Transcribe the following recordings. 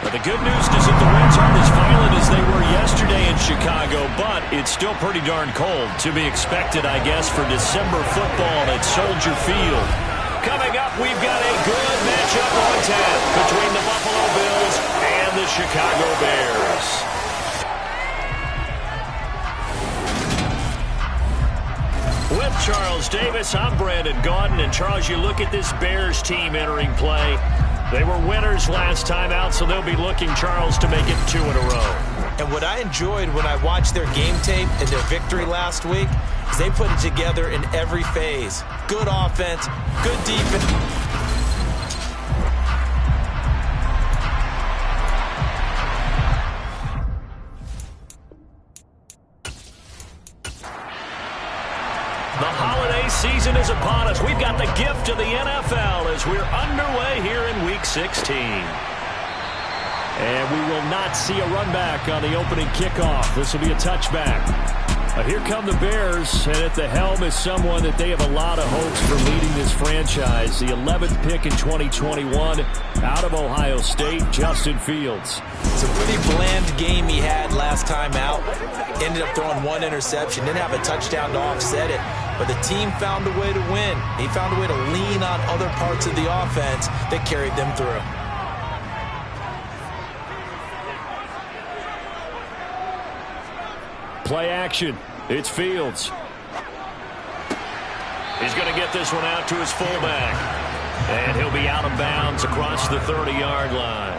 Well, the good news is that the winds aren't as violent as they were yesterday in Chicago, but it's still pretty darn cold. To be expected, I guess, for December football at Soldier Field. Coming up, we've got a good matchup on tap between the Buffalo Bills and the Chicago Bears. With Charles Davis, I'm Brandon Gaudin. And Charles, you look at this Bears team entering play. They were winners last time out, so they'll be looking, Charles, to make it 2 in a row. And what I enjoyed when I watched their game tape and their victory last week is they put it together in every phase. Good offense, good defense. The holiday season is upon us. We've got the gift of the NFL as we're underway here in Week 16. And we will not see a run back on the opening kickoff. This will be a touchback. Here come the Bears, and at the helm is someone that they have a lot of hopes for leading this franchise. The 11th pick in 2021 out of Ohio State, Justin Fields. It's a pretty bland game he had last time out. Ended up throwing 1 interception. Didn't have a touchdown to offset it. But the team found a way to win. He found a way to lean on other parts of the offense that carried them through. Play action. It's Fields. He's going to get this one out to his fullback. And he'll be out of bounds across the 30-yard line.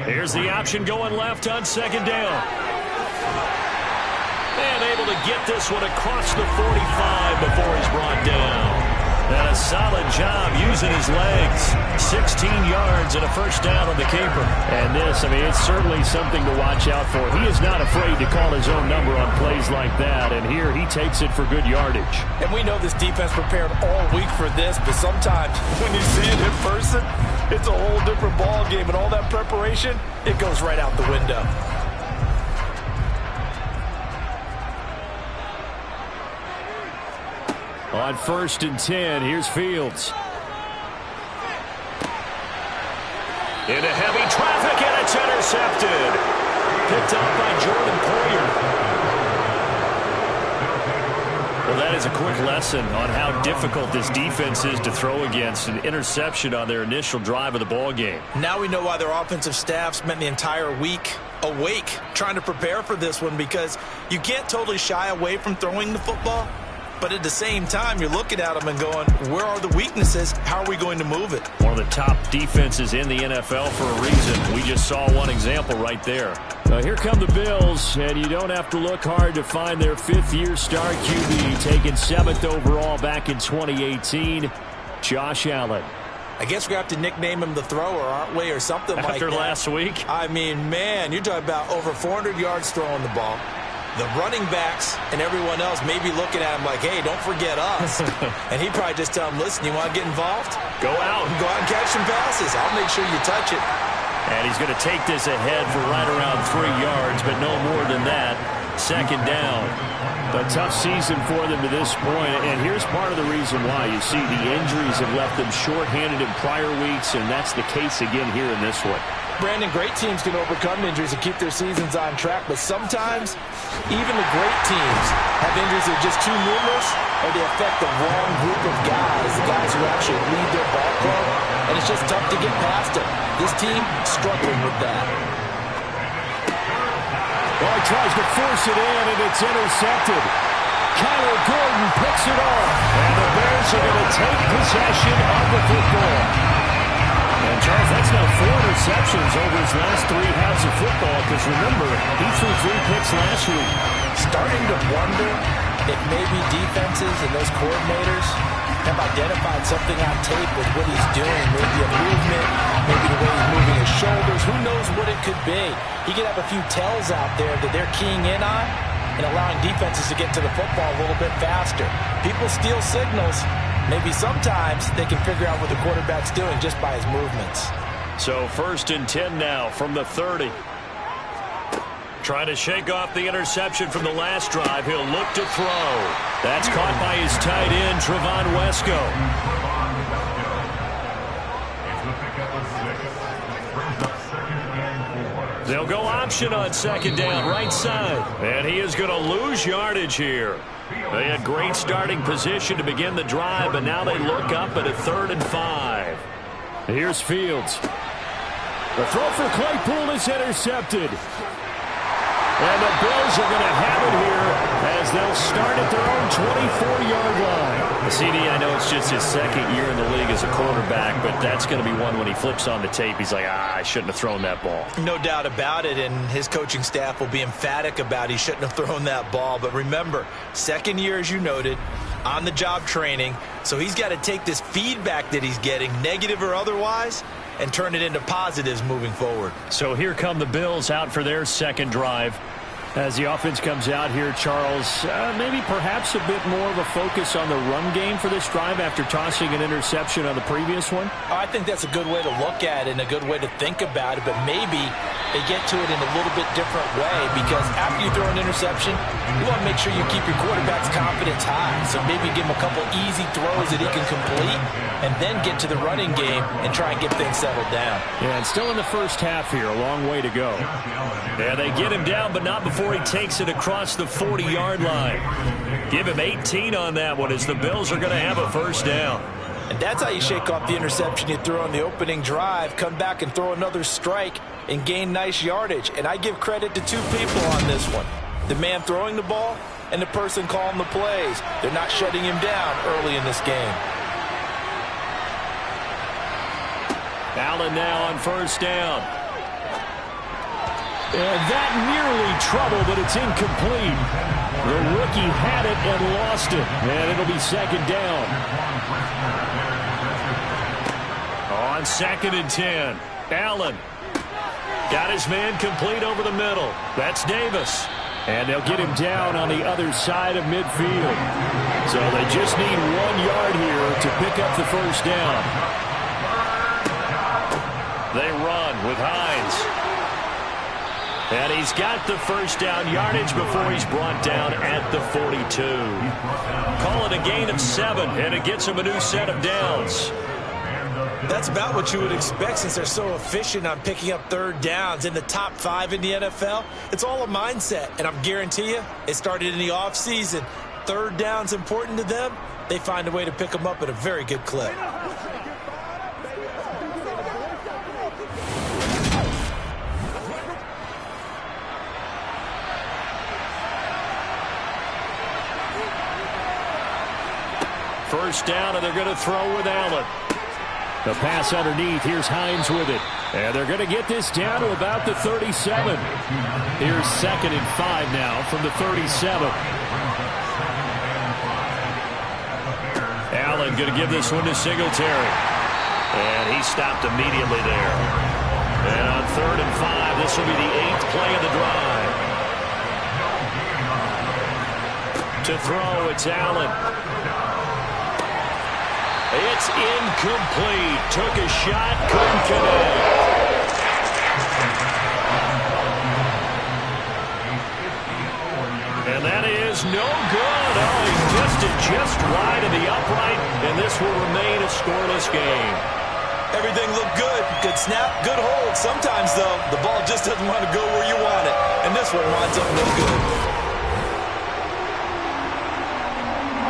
Here's the option going left on 2nd down. And able to get this one across the 45 before he's brought down. And a solid job using his legs. 16 yards and a first down on the keeper. And this, I mean, it's certainly something to watch out for. He is not afraid to call his own number on plays like that. And here he takes it for good yardage. And we know this defense prepared all week for this, but sometimes when you see it in person, it's a whole different ball game. And all that preparation, it goes right out the window. On 1st and 10, here's Fields. Into heavy traffic, and it's intercepted. Picked up by Jordan Poyer. Well, that is a quick lesson on how difficult this defense is to throw against. An interception on their initial drive of the ball game. Now we know why their offensive staff spent the entire week awake trying to prepare for this one, because you can't totally shy away from throwing the football. But at the same time, you're looking at them and going, where are the weaknesses? How are we going to move it? One of the top defenses in the NFL for a reason. We just saw one example right there. Now here come the Bills, and you don't have to look hard to find their 5th-year star QB, taken 7th overall back in 2018, Josh Allen. I guess we have to nickname him the thrower, aren't we, or something like that. After last week? I mean, man, you're talking about over 400 yards throwing the ball. The running backs and everyone else may be looking at him like, hey, don't forget us. And he'd probably just tell him, listen, you want to get involved? Go out. Go out and catch some passes. I'll make sure you touch it. And he's going to take this ahead for right around 3 yards, but no more than that. 2nd down. A tough season for them to this point, and here's part of the reason why. You see, the injuries have left them shorthanded in prior weeks, and that's the case again here in this one. Brandon, great teams can overcome injuries and keep their seasons on track, but sometimes even the great teams have injuries that are just too numerous, or they affect the wrong group of guys, the guys who actually lead their ball club, and it's just tough to get past them. This team struggling with that. Well, he tries to force it in, and it's intercepted. Kyler Gordon picks it off, and the Bears are going to take possession of the football. And Charles, that's now 4 interceptions over his last 3 halves of football, because remember, he threw 3 picks last week. Starting to wonder if maybe defenses and those coordinators have identified something on tape with what he's doing. Maybe a movement, maybe the way he's moving his shoulders. Who knows what it could be? He could have a few tells out there that they're keying in on and allowing defenses to get to the football a little bit faster. People steal signals. Maybe sometimes they can figure out what the quarterback's doing just by his movements. So 1st and 10 now from the 30. Trying to shake off the interception from the last drive. He'll look to throw. That's caught by his tight end, Trevon Wesco. They'll go option on second down, right side. And he is going to lose yardage here. They had great starting position to begin the drive, but now they look up at a 3rd and 5. Here's Fields. The throw for Claypool is intercepted. And the Bills are going to have it here as they'll start at their own 24-yard line. CD, I know it's just his second year in the league as a quarterback, but that's going to be one when he flips on the tape. He's like, I shouldn't have thrown that ball. No doubt about it, and his coaching staff will be emphatic about he shouldn't have thrown that ball. But remember, second year, as you noted, on-the-job training, so he's got to take this feedback that he's getting, negative or otherwise, and turn it into positives moving forward. So here come the Bills out for their second drive. As the offense comes out here, Charles, maybe perhaps a bit more of a focus on the run game for this drive after tossing an interception on the previous one? I think that's a good way to look at it and a good way to think about it, but maybe they get to it in a little bit different way, because after you throw an interception, you want to make sure you keep your quarterback's confidence high. So maybe give him a couple easy throws that he can complete and then get to the running game and try and get things settled down. Yeah, and still in the first half here, a long way to go. Yeah, they get him down, but not before he takes it across the 40-yard line. Give him 18 on that one as the Bills are going to have a first down. And that's how you shake off the interception you threw on the opening drive, come back and throw another strike and gain nice yardage. And I give credit to two people on this one. The man throwing the ball and the person calling the plays. They're not shutting him down early in this game. Allen now on first down. And that nearly trouble, but it's incomplete. The rookie had it and lost it. And it'll be second down. On 2nd and 10. Allen got his man complete over the middle. That's Davis. And they'll get him down on the other side of midfield. So they just need 1 yard here to pick up the first down. They run with Hines. And he's got the first down yardage before he's brought down at the 42. Call it a gain of 7, and it gets him a new set of downs. That's about what you would expect since they're so efficient on picking up third downs in the top 5 in the NFL. It's all a mindset, and I'm guarantee you it started in the offseason. Third down's important to them. They find a way to pick them up at a very good clip. First down, and they're going to throw with Allen. The pass underneath. Here's Hines with it. And they're going to get this down to about the 37. Here's 2nd and 5 now from the 37. Allen going to give this one to Singletary. And he stopped immediately there. And on 3rd and 5, this will be the 8th play of the drive. To throw, it's Allen. It's incomplete. Took a shot, couldn't connect. And that is no good. Oh, he missed it just wide of the upright, and this will remain a scoreless game. Everything looked good. Good snap, good hold. Sometimes, though, the ball just doesn't want to go where you want it. And this one winds up no good.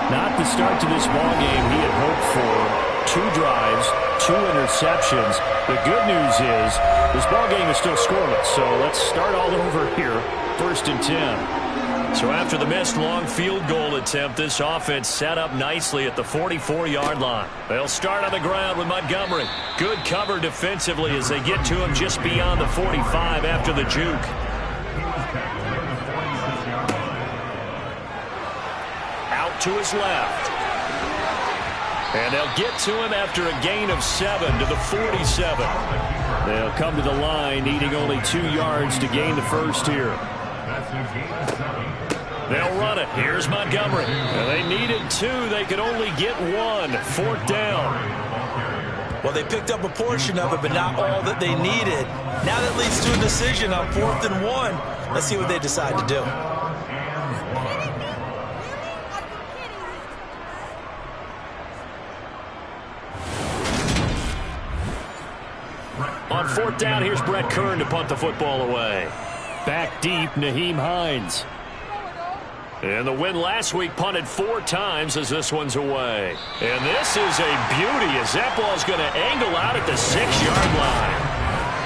Not the start to this ball game he had hoped for. 2 drives, 2 interceptions. The good news is this ball game is still scoreless. So let's start all over here. 1st and 10. So after the missed long field goal attempt, this offense set up nicely at the 44-yard line. They'll start on the ground with Montgomery. Good cover defensively as they get to him just beyond the 45 after the juke. To his left. And they'll get to him after a gain of 7 to the 47. They'll come to the line needing only 2 yards to gain the first here. They'll run it. Here's Montgomery. And they needed 2. They could only get 1. 4th down. Well, they picked up a portion of it, but not all that they needed. Now that leads to a decision on 4th and 1. Let's see what they decide to do. On 4th down, here's Brett Kern to punt the football away. Back deep, Nyheim Hines. And the win last week punted 4 times as this one's away. And this is a beauty as that ball's going to angle out at the 6-yard line.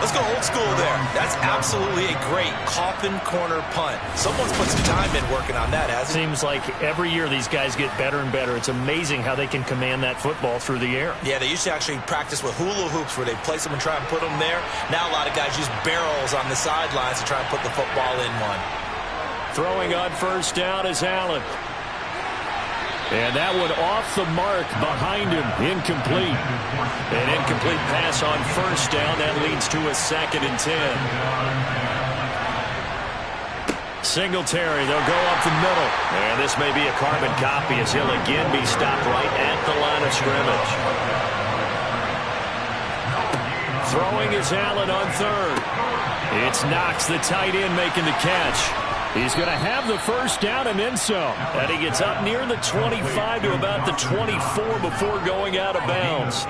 Let's go old school there. That's absolutely a great coffin corner punt. Someone's put some time in working on that, hasn't it? Seems like every year these guys get better and better. It's amazing how they can command that football through the air. Yeah, they used to actually practice with hula hoops where they place them and try and put them there. Now a lot of guys use barrels on the sidelines to try and put the football in one. Throwing on 1st down is Allen. And that one off the mark behind him. Incomplete. An incomplete pass on 1st down. That leads to a 2nd and 10. Singletary, they'll go up the middle. And this may be a carbon copy as he'll again be stopped right at the line of scrimmage. Throwing is Allen on 3rd. It's Knox, the tight end, making the catch. He's going to have the 1st down and then some. And he gets up near the 25 to about the 24 before going out of bounds.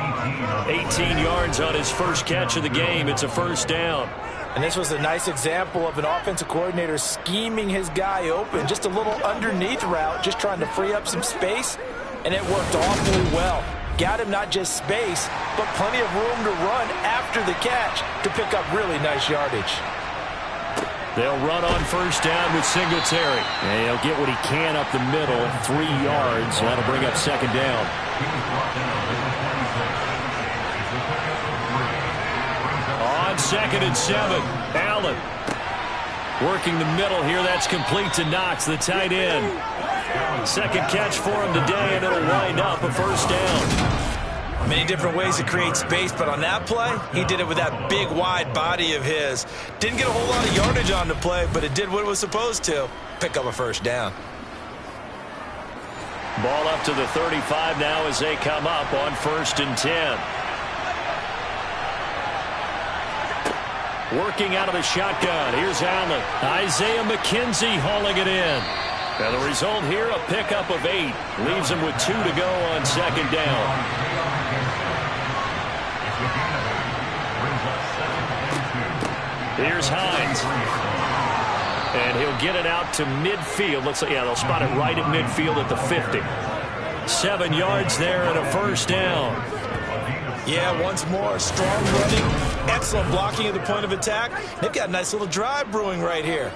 18 yards on his first catch of the game. It's a 1st down. And this was a nice example of an offensive coordinator scheming his guy open. Just a little underneath route, just trying to free up some space. And it worked awfully well. Got him not just space, but plenty of room to run after the catch to pick up really nice yardage. They'll run on 1st down with Singletary. And he'll get what he can up the middle, 3 yards. That'll bring up 2nd down. On 2nd and 7, Allen. Working the middle here, that's complete to Knox, the tight end. 2nd catch for him today, and it'll wind up a 1st down. Many different ways to create space, but on that play, he did it with that big, wide body of his. Didn't get a whole lot of yardage on the play, but it did what it was supposed to. Pick up a 1st down. Ball up to the 35 now as they come up on 1st and 10. Working out of the shotgun. Here's Allen. Isaiah McKenzie hauling it in. And the result here, a pickup of 8. Leaves him with 2 to go on 2nd down. Here's Hines. And he'll get it out to midfield. Looks like, yeah, they'll spot it right at midfield at the 50. 7 yards there and a 1st down. Yeah, once more, strong running, excellent blocking at the point of attack. They've got a nice little drive brewing right here.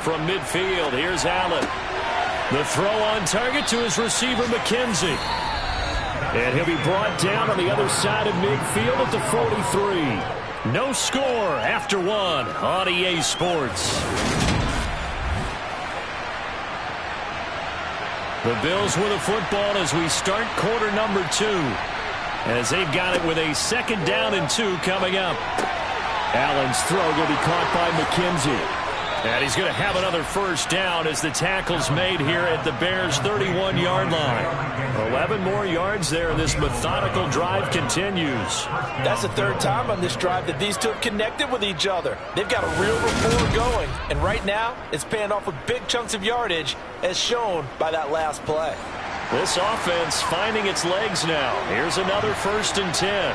From midfield, here's Allen. The throw on target to his receiver, McKenzie. And he'll be brought down on the other side of midfield at the 43. No score after 1 on EA Sports. The Bills with a football as we start quarter number 2. As they've got it with a 2nd down and 2 coming up. Allen's throw going to be caught by McKenzie. And he's going to have another 1st down as the tackle's made here at the Bears' 31-yard line. 11 more yards there, and this methodical drive continues. That's the 3rd time on this drive that these two have connected with each other. They've got a real rapport going, and right now it's paying off with big chunks of yardage, as shown by that last play. This offense finding its legs now. Here's another 1st and 10.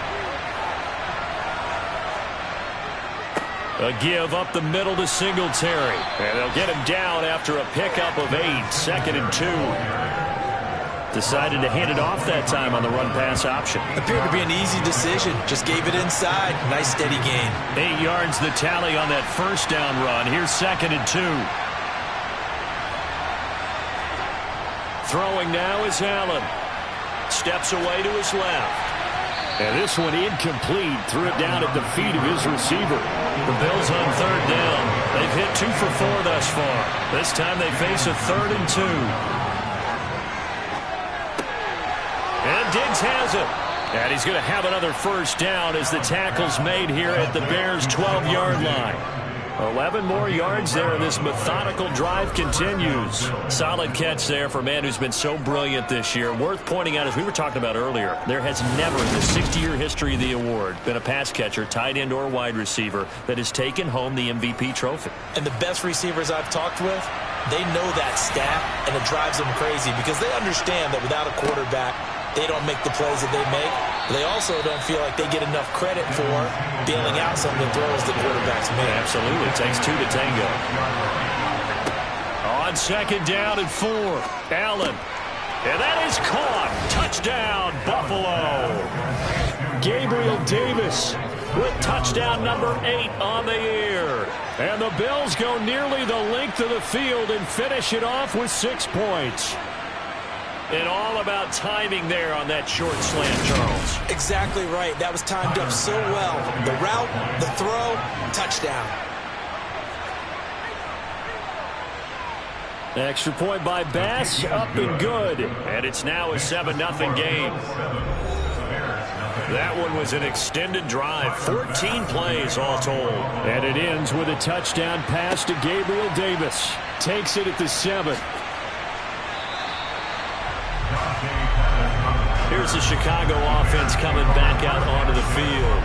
A give up the middle to Singletary. And they'll get him down after a pickup of 8. 2nd and 2. Decided to hand it off that time on the run-pass option. Appeared to be an easy decision. Just gave it inside. Nice steady gain. 8 yards the tally on that 1st down run. Here's 2nd and 2. Throwing now is Allen. Steps away to his left. And this one incomplete. Threw it down at the feet of his receiver. The Bills on 3rd down. They've hit 2 for 4 thus far. This time they face a 3rd and 2. And Diggs has it. And he's going to have another first down as the tackle's made here at the Bears' 12-yard line. 11 more yards there, and this methodical drive continues. Solid catch there for a man who's been so brilliant this year. Worth pointing out, as we were talking about earlier, there has never in the 60-year history of the award been a pass catcher, tight end, or wide receiver that has taken home the MVP trophy. And the best receivers I've talked with, they know that stat, and it drives them crazy because they understand that without a quarterback, they don't make the plays that they make. But they also don't feel like they get enough credit for bailing out some of the throws that quarterbacks make. Absolutely. It takes two to tango. On second down and 4, Allen. And that is caught. Touchdown, Buffalo. Gabriel Davis with touchdown number 8 on the year. And the Bills go nearly the length of the field and finish it off with 6 points. And all about timing there on that short slant, Charles. Exactly right. That was timed up so well. The route, the throw, touchdown. Extra point by Bass, up and good. And it's now a 7-0 game. That one was an extended drive, 14 plays all told. And it ends with a touchdown pass to Gabriel Davis. Takes it at the 7. Here's the Chicago offense coming back out onto the field.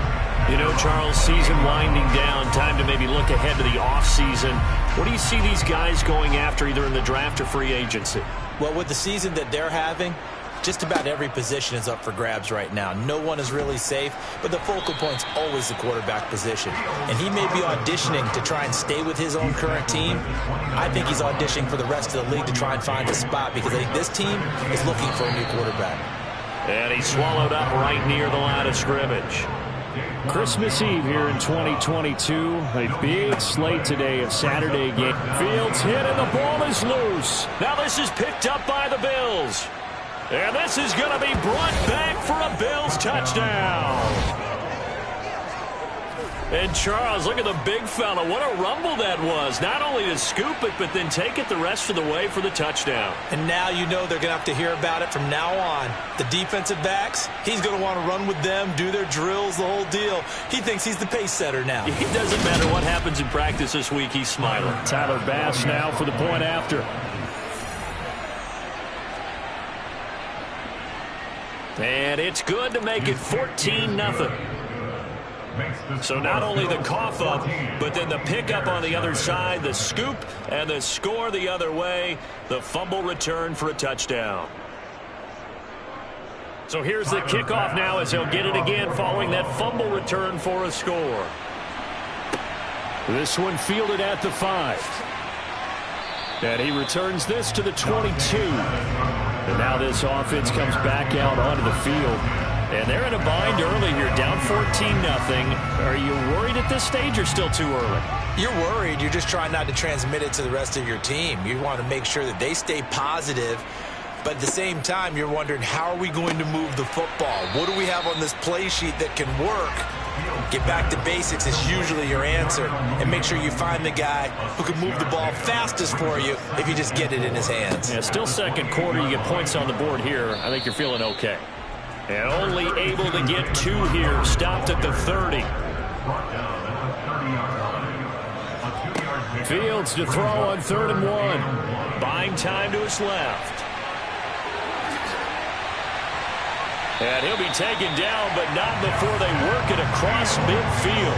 You know, Charles, season winding down, time to maybe look ahead to the offseason. What do you see these guys going after either in the draft or free agency? Well, with the season that they're having, just about every position is up for grabs right now. No one is really safe, but the focal point's always the quarterback position. And he may be auditioning to try and stay with his own current team. I think he's auditioning for the rest of the league to try and find a spot because I think this team is looking for a new quarterback. And he's swallowed up right near the line of scrimmage. Christmas Eve here in 2022. A big slate today of Saturday game. Fields hit and the ball is loose. Now this is picked up by the Bills. And this is going to be brought back for a Bills touchdown. And Charles, look at the big fella. What a rumble that was. Not only to scoop it, but then take it the rest of the way for the touchdown. And now you know they're going to have to hear about it from now on. The defensive backs, he's going to want to run with them, do their drills, the whole deal. He thinks he's the pace setter now. It doesn't matter what happens in practice this week. He's smiling. Tyler Bass now for the point after. And it's good to make it 14-0. So not only the cough up, but then the pickup on the other side, the scoop, and the score the other way, the fumble return for a touchdown. So here's the kickoff now as he'll get it again following that fumble return for a score. This one fielded at the 5. And he returns this to the 22. And now this offense comes back out onto the field. And they're in a bind early here, down 14-0. Are you worried at this stage or still too early? You're worried. You're just trying not to transmit it to the rest of your team. You want to make sure that they stay positive. But at the same time, you're wondering, how are we going to move the football? What do we have on this play sheet that can work? Get back to basics is usually your answer. And make sure you find the guy who can move the ball fastest for you if you just get it in his hands. Yeah, still second quarter. You get points on the board here. I think you're feeling okay. And only able to get 2 here. Stopped at the 30. Fields to throw on 3rd and 1. Buying time to his left. And he'll be taken down, but not before they work it across midfield.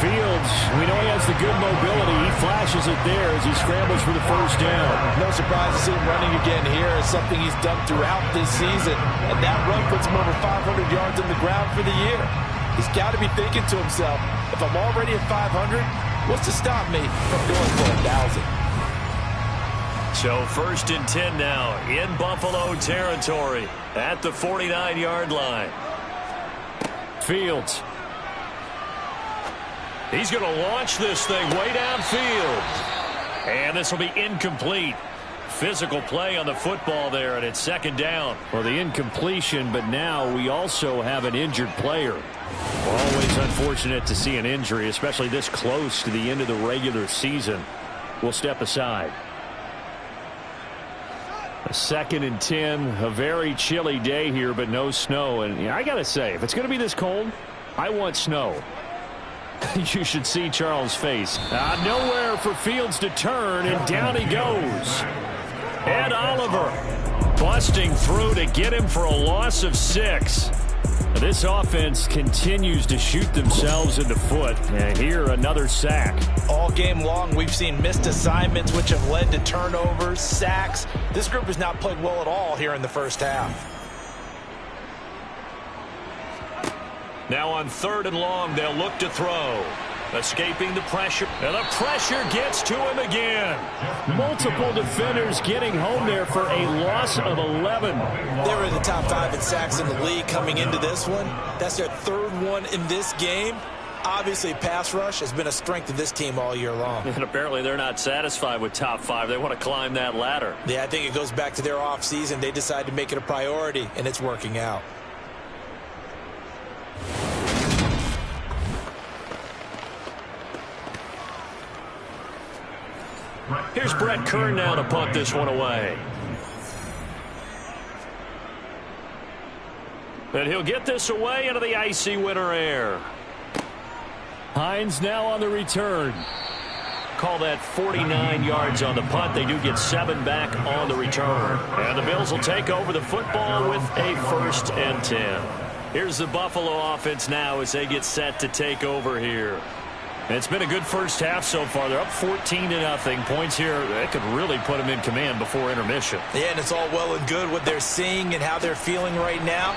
Fields, we know he has the good mobility. He flashes it there as he scrambles for the first down. No surprise to see him running again here. It's something he's done throughout this season. And that run puts him over 500 yards on the ground for the year. He's got to be thinking to himself, if I'm already at 500, what's to stop me from going for 1,000? So 1st and 10 now in Buffalo territory at the 49-yard line. Fields. He's going to launch this thing way downfield. And this will be incomplete. Physical play on the football there, and it's 2nd down. Well, the incompletion, but now we also have an injured player. Always unfortunate to see an injury, especially this close to the end of the regular season. We'll step aside. A 2nd and 10, a very chilly day here, but no snow. And I got to say, if it's going to be this cold, I want snow. You should see Charles' face. Nowhere for Fields to turn, and down he goes. Ed Oliver busting through to get him for a loss of 6. This offense continues to shoot themselves in the foot. And here, another sack. All game long, we've seen missed assignments, which have led to turnovers, sacks. This group has not played well at all here in the first half. Now on 3rd and long, they'll look to throw. Escaping the pressure. And the pressure gets to him again. Multiple defenders getting home there for a loss of 11. They were in the top 5 in sacks in the league coming into this one. That's their 3rd one in this game. Obviously, pass rush has been a strength of this team all year long. And apparently they're not satisfied with top 5. They want to climb that ladder. Yeah, I think it goes back to their offseason. They decided to make it a priority, and it's working out. Here's Brett Kern now to punt this one away. And he'll get this away into the icy winter air. Hines now on the return. Call that 49 yards on the punt. They do get 7 back on the return. And the Bills will take over the football with a 1st and 10. Here's the Buffalo offense now as they get set to take over here. And it's been a good first half so far. They're up 14-0. Points here, that could really put them in command before intermission. Yeah, and it's all well and good what they're seeing and how they're feeling right now.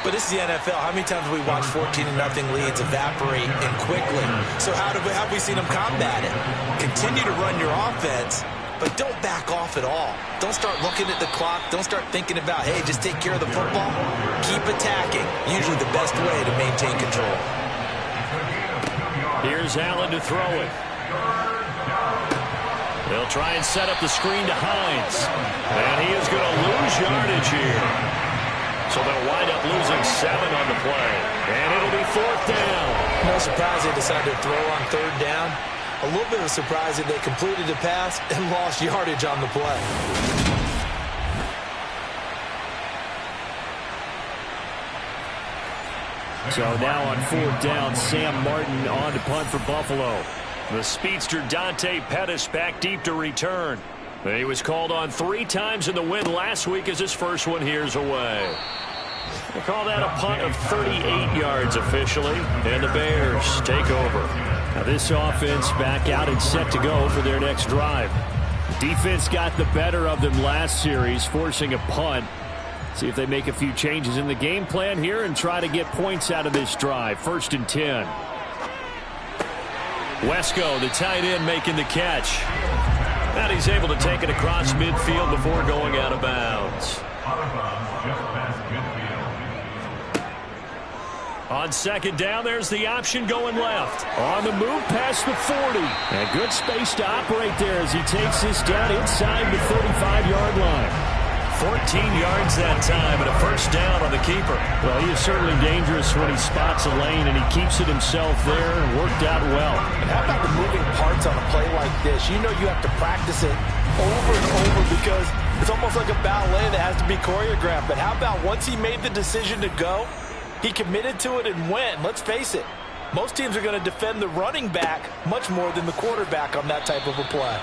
But this is the NFL. How many times have we watched 14-0 leads evaporate and quickly? So how have we seen them combat it? Continue to run your offense, but don't back off at all. Don't start looking at the clock. Don't start thinking about, hey, just take care of the football. Keep attacking. Usually the best way to maintain control. Here's Allen to throw it. They'll try and set up the screen to Hines. And he is going to lose yardage here. So they'll wind up losing 7 on the play. And it'll be 4th down. No surprise they decided to throw on 3rd down. A little bit of a surprise that they completed the pass and lost yardage on the play. So now on 4th down, Sam Martin on to punt for Buffalo. The speedster Dante Pettis back deep to return. He was called on 3 times in the win last week as his first one here's away. They call that a punt of 38 yards officially, and the Bears take over. Now this offense back out and set to go for their next drive. Defense got the better of them last series, forcing a punt. See if they make a few changes in the game plan here and try to get points out of this drive. 1st and 10. Wesco, the tight end, making the catch. And he's able to take it across midfield before going out of bounds. On 2nd down, there's the option going left. On the move past the 40. And good space to operate there as he takes this down inside the 35-yard line. 14 yards that time and a 1st down on the keeper. Well, he is certainly dangerous when he spots a lane, and he keeps it himself there and worked out well. And how about the moving parts on a play like this? You know you have to practice it over and over because it's almost like a ballet that has to be choreographed. But how about once he made the decision to go, he committed to it and went. Let's face it, most teams are going to defend the running back much more than the quarterback on that type of a play.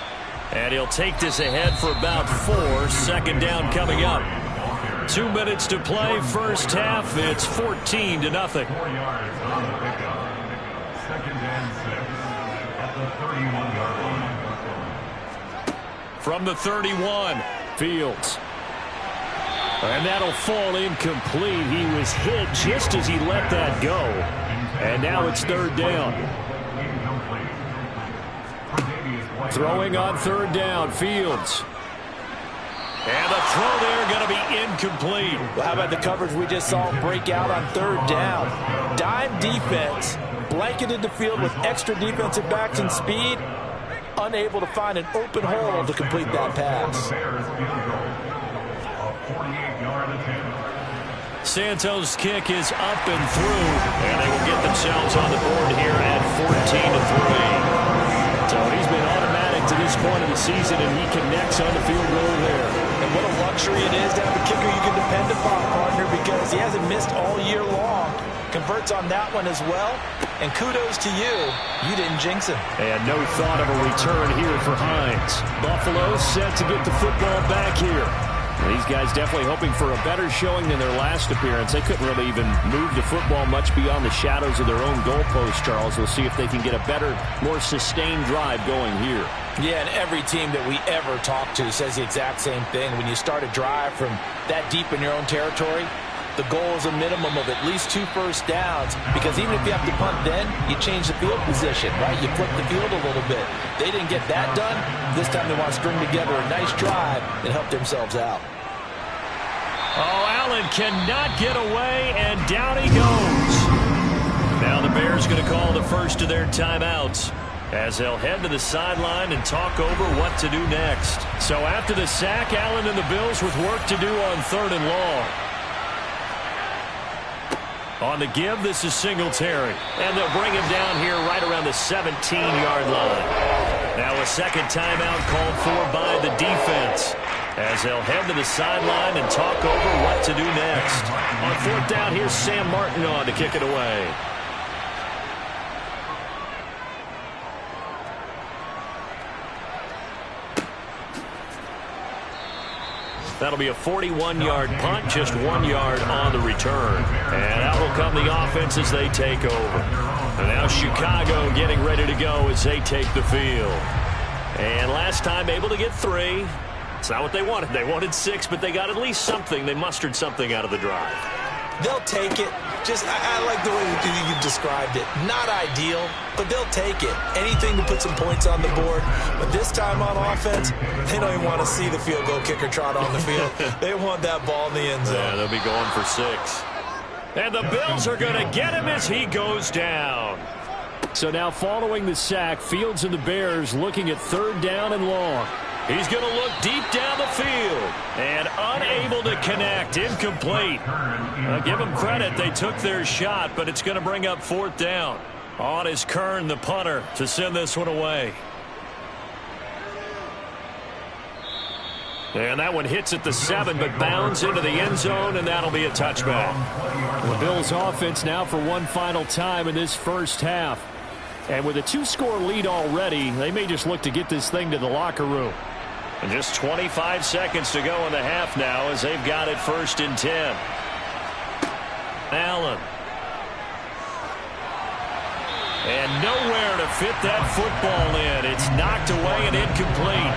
And he'll take this ahead for about 4. 2nd down coming up. 2 minutes to play, first half. It's 14-0. 4 yards on the pickup. 2nd and 6 at the 31-yard line. From the 31, Fields. And that'll fall incomplete. He was hit just as he let that go. And now it's 3rd down. Throwing on 3rd down, Fields. And the throw there going to be incomplete. Well, how about the coverage we just saw break out on 3rd down? Dime defense, blanketed the field with extra defensive backs and speed, unable to find an open hole to complete that pass. Santos' kick is up and through, and they will get themselves on the board here at 14-3. So he's been automatic to this point of the season, and he connects on the field goal there. And what a luxury it is to have a kicker you can depend upon, partner, because he hasn't missed all year long. Converts on that one as well. And kudos to you. You didn't jinx him. And no thought of a return here for Hines. Buffalo set to get the football back here. These guys definitely hoping for a better showing than their last appearance. They couldn't really even move the football much beyond the shadows of their own goalpost, Charles. We'll see if they can get a better, more sustained drive going here. Yeah, and every team that we ever talk to says the exact same thing. When you start a drive from that deep in your own territory, the goal is a minimum of at least 2 first downs, because even if you have to punt then, you change the field position, right? You flip the field a little bit. They didn't get that done. This time they want to string together a nice drive and help themselves out. Oh, Allen cannot get away, and down he goes. Now the Bears going to call the first of their timeouts, as they'll head to the sideline and talk over what to do next. So after the sack, Allen and the Bills with work to do on 3rd and long. On the give, this is Singletary. And they'll bring him down here right around the 17-yard line. Now a second timeout called for by the defense, as they'll head to the sideline and talk over what to do next. On 4th down, here's Sam Martin on to kick it away. That'll be a 41-yard punt, just 1 yard on the return. And out will come the offense as they take over. And now Chicago getting ready to go as they take the field. And last time able to get 3. It's not what they wanted. They wanted 6, but they got at least something. They mustered something out of the drive. They'll take it. I like the way you described it. Not ideal, but they'll take it. Anything to put some points on the board. But this time on offense, they don't even want to see the field goal kicker trot on the field. They want that ball in the end zone. Yeah, they'll be going for 6. And the Bills are going to get him as he goes down. So now following the sack, Fields and the Bears looking at 3rd down and long. He's going to look deep down the field and unable to connect. Incomplete. Give them credit. They took their shot, but it's going to bring up 4th down. On is Kern, the punter, to send this one away. And that one hits at the 7, but bounds into the end zone, and that'll be a touchback. The Bills offense now for one final time in this first half. And with a 2-score lead already, they may just look to get this thing to the locker room. And just 25 seconds to go in the half now as they've got it 1st and 10. Allen. And nowhere to fit that football in. It's knocked away and incomplete.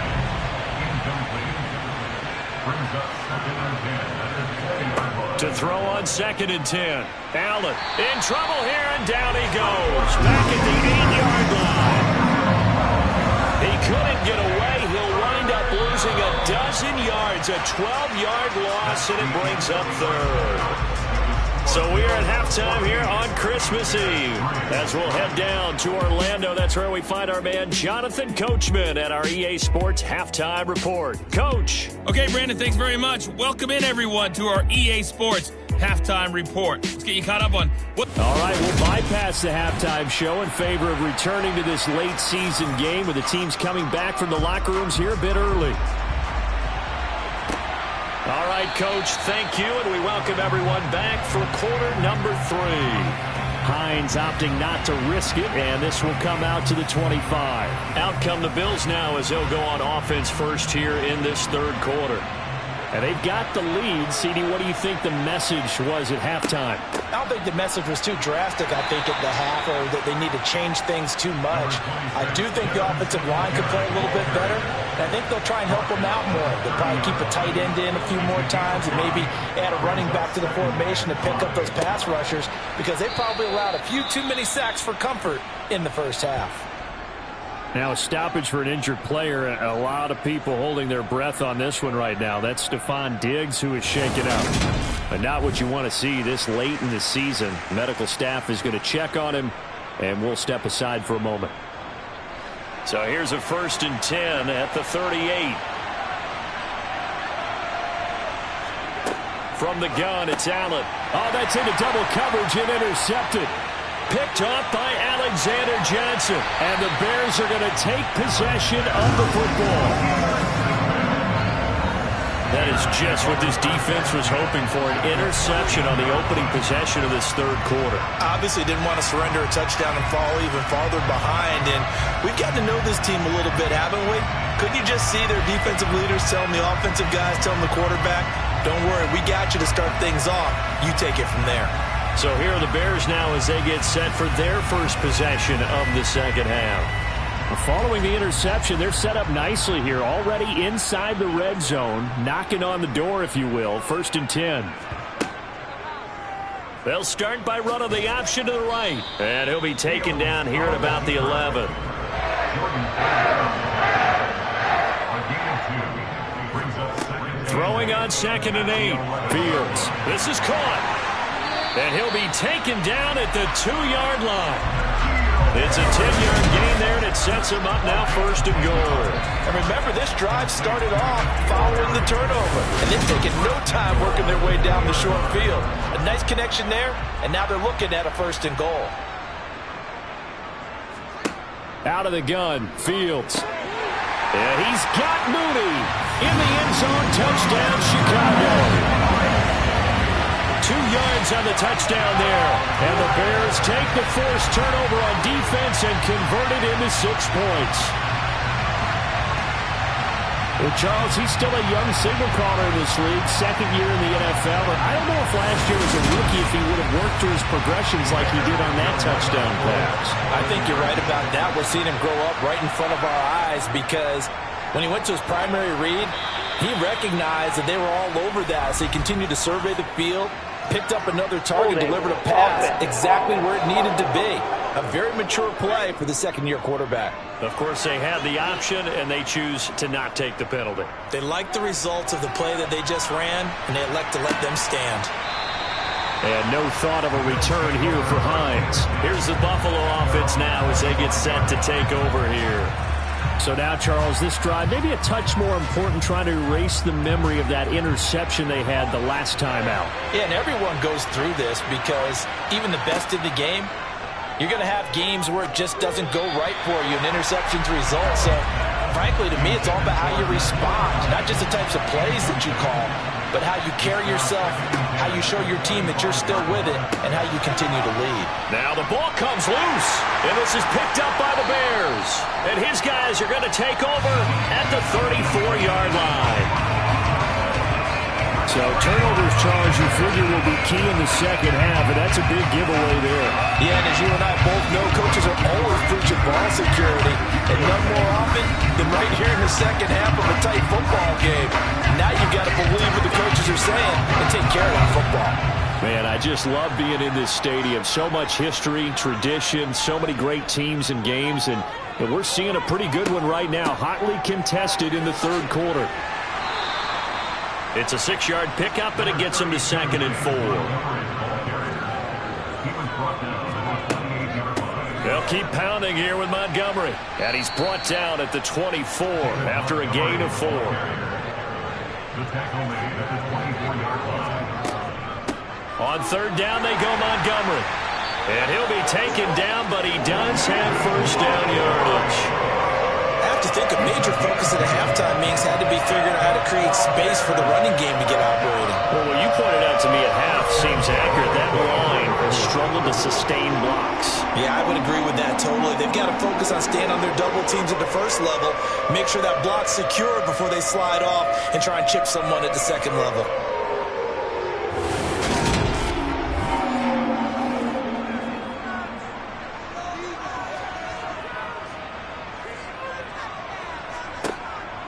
To throw on 2nd and 10. Allen in trouble here, and down he goes. Back at the 8-yard line. He couldn't get away. He'll wind up losing a dozen yards. A 12-yard loss, and it brings up 3rd. So we are at halftime here on Christmas Eve, as we'll head down to Orlando. That's where we find our man Jonathan Coachman at our EA Sports Halftime Report. Coach. Okay, Brandon, thanks very much. Welcome in, everyone, to our EA Sports Halftime Report. Let's get you caught up on what... All right, we'll bypass the halftime show in favor of returning to this late season game with the teams coming back from the locker rooms here a bit early. All right, Coach, thank you, and we welcome everyone back for quarter number 3. Hines opting not to risk it, and this will come out to the 25. Out come the Bills now as they'll go on offense first here in this 3rd quarter. And they've got the lead. CD, what do you think the message was at halftime? I don't think the message was too drastic, I think, at the half, or that they need to change things too much. I do think the offensive line could play a little bit better. And I think they'll try and help them out more. They'll probably keep a tight end in a few more times and maybe add a running back to the formation to pick up those pass rushers, because they probably allowed a few too many sacks for comfort in the first half. Now a stoppage for an injured player. A lot of people holding their breath on this one right now. That's Stephon Diggs, who is shaken up. But not what you want to see this late in the season. Medical staff is going to check on him, and we'll step aside for a moment. So here's a 1st and 10 at the 38. From the gun, it's Allen. Oh, that's into double coverage and intercepted. Picked off by Alexander Johnson. And the Bears are going to take possession of the football. That is just what this defense was hoping for, an interception on the opening possession of this third quarter. Obviously didn't want to surrender a touchdown and fall even farther behind, and we've gotten to know this team a little bit, haven't we? Couldn't you just see their defensive leaders telling the offensive guys, telling the quarterback, don't worry, we got you to start things off. You take it from there. So here are the Bears now as they get set for their first possession of the second half. Following the interception, they're set up nicely here, already inside the red zone, knocking on the door, if you will, 1st and 10. They'll start by running the option to the right, and he'll be taken down here at about the 11. Throwing on 2nd and 8. Fields. This is caught. And he'll be taken down at the 2-yard line. It's a 10-yard gain there, and it sets him up now 1st and goal. And remember, this drive started off following the turnover, and they've taken no time working their way down the short field. A nice connection there, and now they're looking at a 1st and goal. Out of the gun, Fields. And he's got Mooney in the end zone. Touchdown, Chicago. 2 yards on the touchdown there. And the Bears take the forced turnover on defense and convert it into 6 points. Well, Charles, he's still a young signal caller in this league, 2nd year in the NFL. And I don't know if last year was a rookie if he would have worked through his progressions like he did on that touchdown pass. I think you're right about that. We're seeing him grow up right in front of our eyes because when he went to his primary read, he recognized that they were all over that. So he continued to survey the field, picked up another target, delivered a pass exactly where it needed to be. A very mature play for the 2nd-year quarterback. Of course, they had the option, and they choose to not take the penalty. They like the results of the play that they just ran, and they elect to let them stand. And no thought of a return here for Hines. Here's the Buffalo offense now as they get set to take over here. So now, Charles, this drive maybe a touch more important, trying to erase the memory of that interception they had the last time out. Yeah, and everyone goes through this because even the best in the game, you're going to have games where it just doesn't go right for you, and interceptions result. So, frankly, to me, it's all about how you respond, not just the types of plays that you call, but how you carry yourself, how you show your team that you're still with it, and how you continue to lead. Now the ball comes loose, and this is picked up by the Bears. And his guys are going to take over at the 34-yard line. So turnovers, Charles, you figure will be key in the second half, and that's a big giveaway there. Yeah, and as you and I both know, coaches are always preaching ball security, and none more often than right here in the second half of a tight football game. Now you've got to believe what the coaches are saying and take care of that football. Man, I just love being in this stadium. So much history, tradition, so many great teams and games, and we're seeing a pretty good one right now, hotly contested in the third quarter. It's a 6-yard pickup, and it gets him to 2nd and 4. They'll keep pounding here with Montgomery. And he's brought down at the 24 after a gain of 4. The tackle made at the 24-yard line. On 3rd down, they go Montgomery. And he'll be taken down, but he does have 1st down yardage. I have to think a major focus at the halftime meetings had to be figuring out how to create space for the running game to get operating. Well, what you pointed out to me at half seems accurate. That line has struggled to sustain blocks. Yeah, I would agree with that totally. They've got to focus on staying on their double teams at the first level, make sure that block's secure before they slide off and try and chip someone at the second level.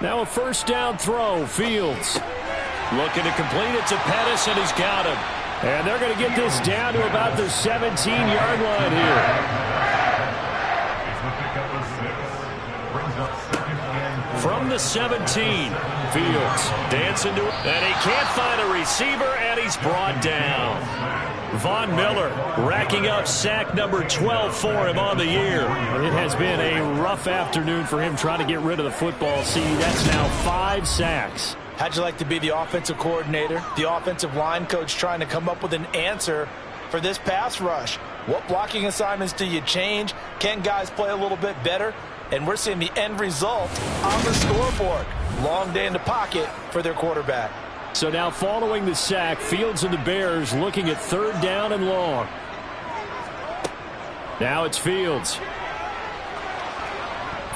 Now a 1st down throw, Fields. Looking to complete it to Pettis, and he's got him. And they're going to get this down to about the 17-yard line here. It's the pickup of 6. Brings up 2nd and 4. From the 17, Fields dancing to it. And he can't find a receiver, and he's brought down. Von Miller racking up sack number 12 for him on the year. It has been a rough afternoon for him trying to get rid of the football. See, that's now 5 sacks. How'd you like to be the offensive coordinator, the offensive line coach trying to come up with an answer for this pass rush? What blocking assignments do you change? Can guys play a little bit better? And we're seeing the end result on the scoreboard. Long day in the pocket for their quarterback. So now following the sack, Fields and the Bears looking at 3rd down and long. Now it's Fields.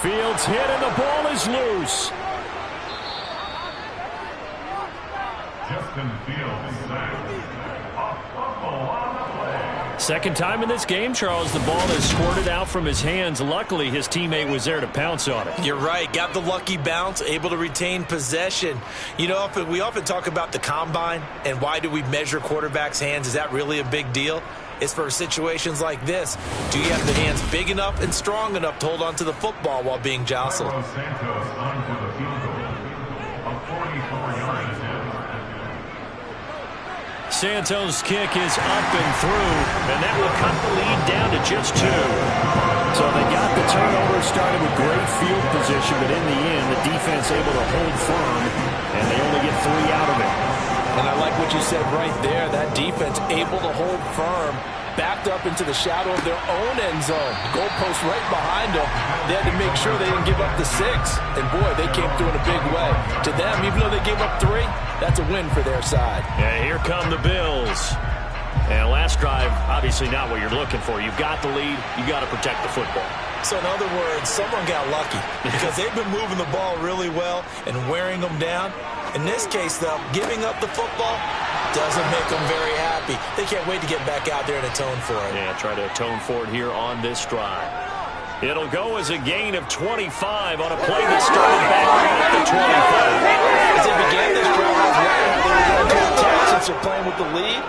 Fields hit and the ball is loose. Justin Fields sacked. A fumble on the play. Second time in this game, Charles, the ball is squirted out from his hands. Luckily, his teammate was there to pounce on it. You're right. Got the lucky bounce, able to retain possession. You know, we often talk about the combine and why do we measure quarterbacks' hands. Is that really a big deal? It's for situations like this. Do you have the hands big enough and strong enough to hold on to the football while being jostled? Santos onto the field goal. A 44-yard attempt. Santos' kick is up and through, and that will cut the lead down to just 2. So they got the turnover, started with great field position, but in the end, the defense able to hold firm, and they only get 3 out of it. And I like what you said right there. That defense able to hold firm, backed up into the shadow of their own end zone. Goalpost right behind them. They had to make sure they didn't give up the 6. And boy, they came through in a big way. To them, even though they gave up 3, that's a win for their side. Yeah, here come the Bills. And last drive, obviously not what you're looking for. You've got the lead. You got to protect the football. So in other words, someone got lucky because they've been moving the ball really well and wearing them down. In this case, though, giving up the football doesn't make them very happy. They can't wait to get back out there and atone for it. Yeah, try to atone for it here on this drive. It'll go as a gain of 25 on a play that started back at the 25. As they began this drive, I was wondering how they were going to attack since they're playing with the lead.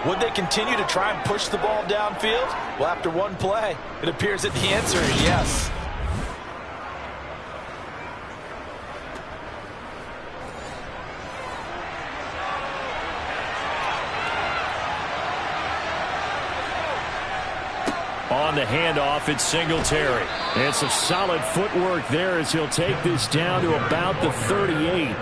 Would they continue to try and push the ball downfield? Well, after one play, it appears that the answer is yes. On the handoff, it's Singletary. And some solid footwork there as he'll take this down to about the 38.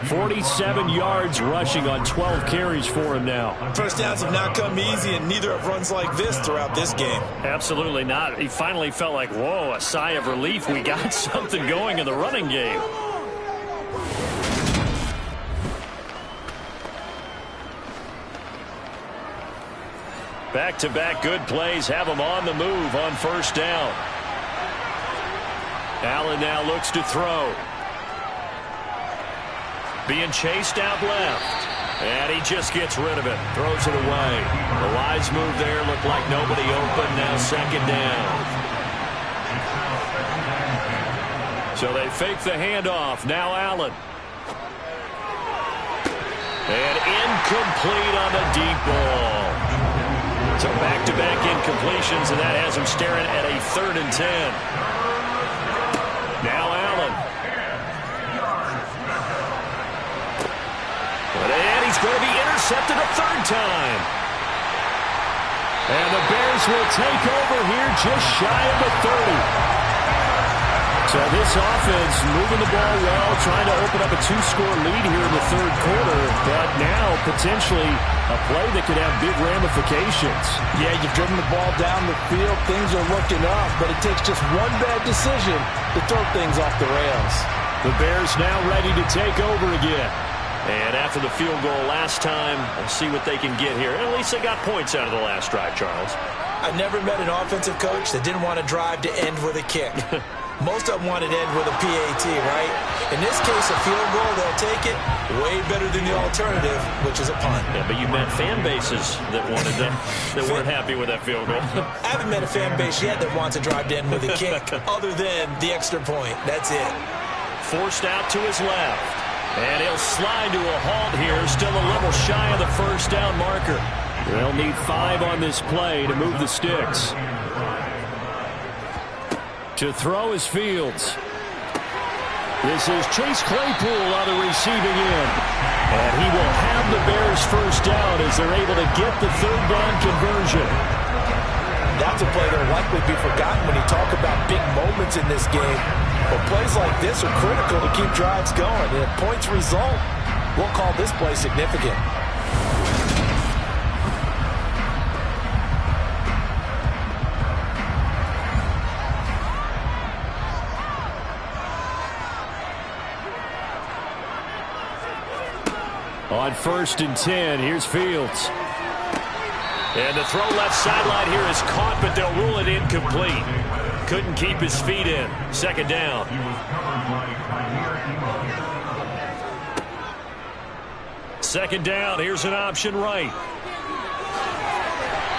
47 yards rushing on 12 carries for him now. First downs have not come easy, and neither have runs like this throughout this game. Absolutely not. He finally felt like, whoa, a sigh of relief. We got something going in the running game. Back-to-back good plays have him on the move on first down. Allen now looks to throw. Being chased out left. And he just gets rid of it. Throws it away. The wise move there. Looked like nobody open. Now second down. So they fake the handoff. Now Allen. And incomplete on the deep ball. So back-to-back incompletions, and that has him staring at a 3rd and 10. Now Allen. And he's going to be intercepted a 3rd time. And the Bears will take over here just shy of the 30. So this offense moving the ball well, trying to open up a 2-score lead here in the 3rd quarter, but now potentially a play that could have big ramifications. Yeah, you've driven the ball down the field. Things are looking up, but it takes just one bad decision to throw things off the rails. The Bears now ready to take over again. And after the field goal last time, we'll see what they can get here. And at least they got points out of the last drive, Charles. I've never met an offensive coach that didn't want to drive to end with a kick. Most of them want it to end with a PAT, right? In this case, a field goal, they'll take it. Way better than the alternative, which is a punt. Yeah, but you met fan bases that wanted that weren't happy with that field goal. I haven't met a fan base yet that wants to drive to end with a kick, other than the extra point. That's it. Forced out to his left. And he'll slide to a halt here. Still a little shy of the first down marker. They'll need 5 on this play to move the sticks. To throw is Fields. This is Chase Claypool on the receiving end. And he will have the Bears first down as they're able to get the 3rd down conversion. That's a play that'll likely be forgotten when you talk about big moments in this game. But plays like this are critical to keep drives going. And if points result, we'll call this play significant. On 1st and 10, here's Fields. And the throw left sideline here is caught, but they'll rule it incomplete. Couldn't keep his feet in. 2nd down. He was covered by Kyer Emo. 2nd down. Here's an option right.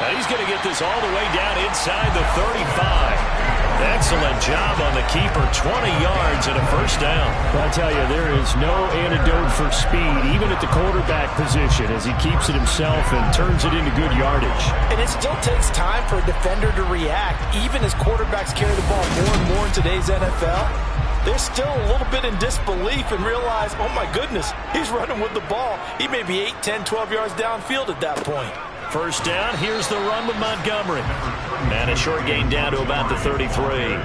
Now he's going to get this all the way down inside the 35. Excellent job on the keeper. 20 yards and a 1st down. I tell you, there is no antidote for speed, even at the quarterback position, as he keeps it himself and turns it into good yardage. And it still takes time for a defender to react. Even as quarterbacks carry the ball more and more in today's NFL, they're still a little bit in disbelief and realize, oh my goodness, he's running with the ball. He may be 8, 10, 12 yards downfield at that point. 1st down. Here's the run with Montgomery. And a short gain down to about the 33.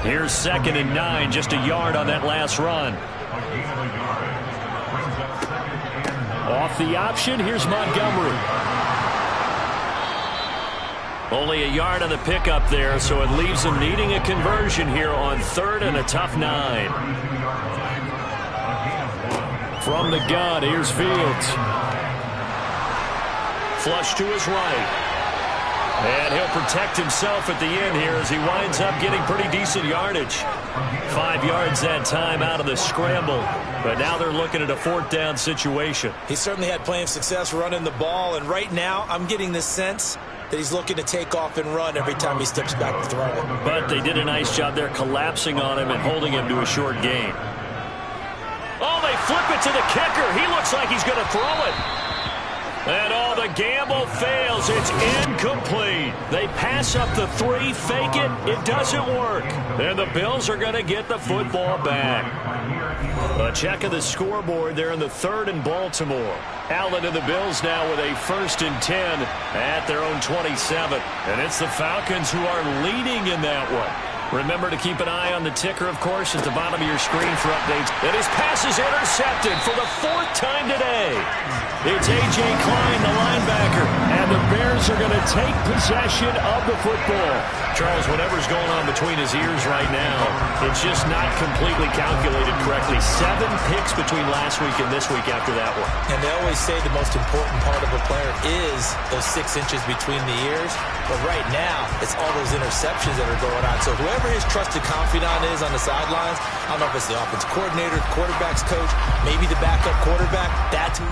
Here's 2nd and 9. Just a yard on that last run. Off the option. Here's Montgomery. Only a yard on the pickup there, so it leaves him needing a conversion here on 3rd and a tough 9. From the gun, here's Fields. Flush to his right. And he'll protect himself at the end here as he winds up getting pretty decent yardage. 5 yards that time out of the scramble. But now they're looking at a 4th down situation. He certainly had plenty of success running the ball, and right now I'm getting the sense that he's looking to take off and run every time he steps back to throw it. But they did a nice job there collapsing on him and holding him to a short gain. Oh, they flip it to the kicker. He looks like he's going to throw it. And the gamble fails. It's incomplete. They pass up the 3, fake it. It doesn't work. And the Bills are going to get the football back. A check of the scoreboard there in the 3rd and Baltimore. Allen and the Bills now with a 1st and 10 at their own 27. And it's the Falcons who are leading in that one. Remember to keep an eye on the ticker, of course, at the bottom of your screen for updates. And his pass is intercepted for the 4th time today. It's A.J. Klein, the linebacker, and the Bears are going to take possession of the football. Charles, whatever's going on between his ears right now, it's just not completely calculated correctly. 7 picks between last week and this week after that one. And they always say the most important part of a player is those 6 inches between the ears. But right now, it's all those interceptions that are going on. So whoever his trusted confidant is on the sidelines, I don't know if it's the offensive coordinator, the quarterback's coach, maybe the backup quarterback, that's who.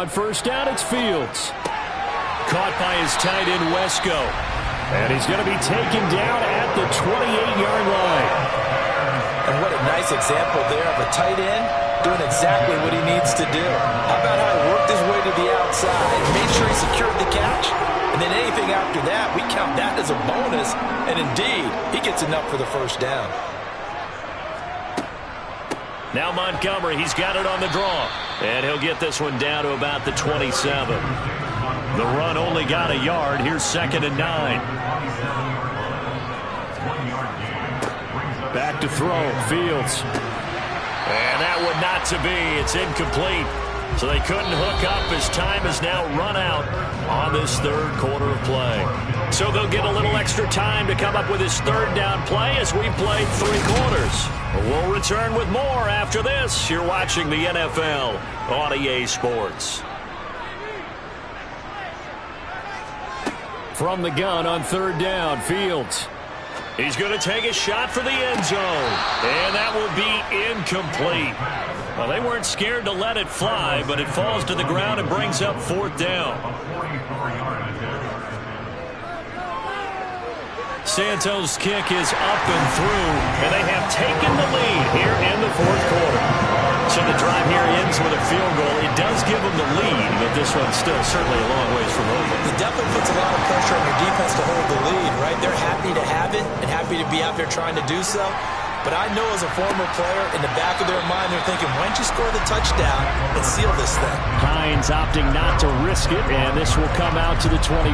On 1st down, it's Fields. Caught by his tight end, Wesco. And he's going to be taken down at the 28-yard line. And what a nice example there of a tight end doing exactly what he needs to do. How about how he worked his way to the outside, made sure he secured the catch, and then anything after that, we count that as a bonus. And indeed, he gets enough for the 1st down. Now Montgomery, he's got it on the draw. And he'll get this one down to about the 27. The run only got a yard. Here's 2nd and 9. Back to throw, Fields. And that one not to be. It's incomplete. So they couldn't hook up as time has now run out on this 3rd quarter of play. So they'll get a little extra time to come up with his 3rd down play as we played 3 quarters. We'll return with more after this. You're watching the NFL on EA Sports. From the gun on third down, Fields. He's going to take a shot for the end zone, and that will be incomplete. Well, they weren't scared to let it fly, but it falls to the ground and brings up fourth down. Santos' kick is up and through, and they have taken the lead here in the fourth quarter. So the drive here ends with a field goal. It does give them the lead, but this one's still certainly a long ways from over. It definitely puts a lot of pressure on your defense to hold the lead, right? They're happy to have it and happy to be out there trying to do so. But I know as a former player, in the back of their mind, they're thinking, why don't you score the touchdown and seal this thing? Hines opting not to risk it, and this will come out to the 25.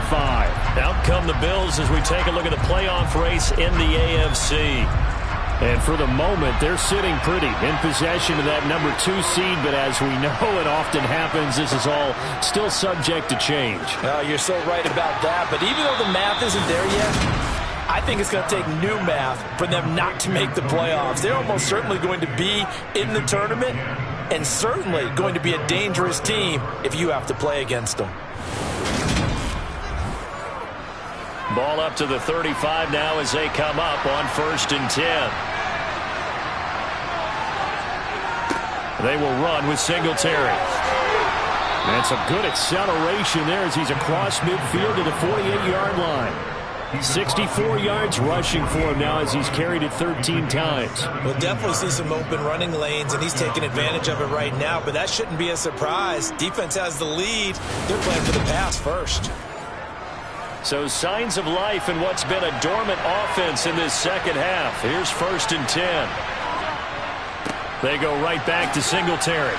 Out come the Bills as we take a look at the playoff race in the AFC. And for the moment, they're sitting pretty in possession of that number 2 seed, but as we know it often happens, this is all still subject to change. Oh, you're so right about that, but even though the math isn't there yet, I think it's going to take new math for them not to make the playoffs. They're almost certainly going to be in the tournament and certainly going to be a dangerous team if you have to play against them. Ball up to the 35 now as they come up on 1st and 10. They will run with Singletary. And some good acceleration there as he's across midfield to the 48-yard line. 64 yards rushing for him now as he's carried it 13 times. We'll definitely see some open running lanes, and he's taking advantage of it right now, but that shouldn't be a surprise. Defense has the lead. They're playing for the pass first. So signs of life in what's been a dormant offense in this second half. Here's 1st and 10. They go right back to Singletary.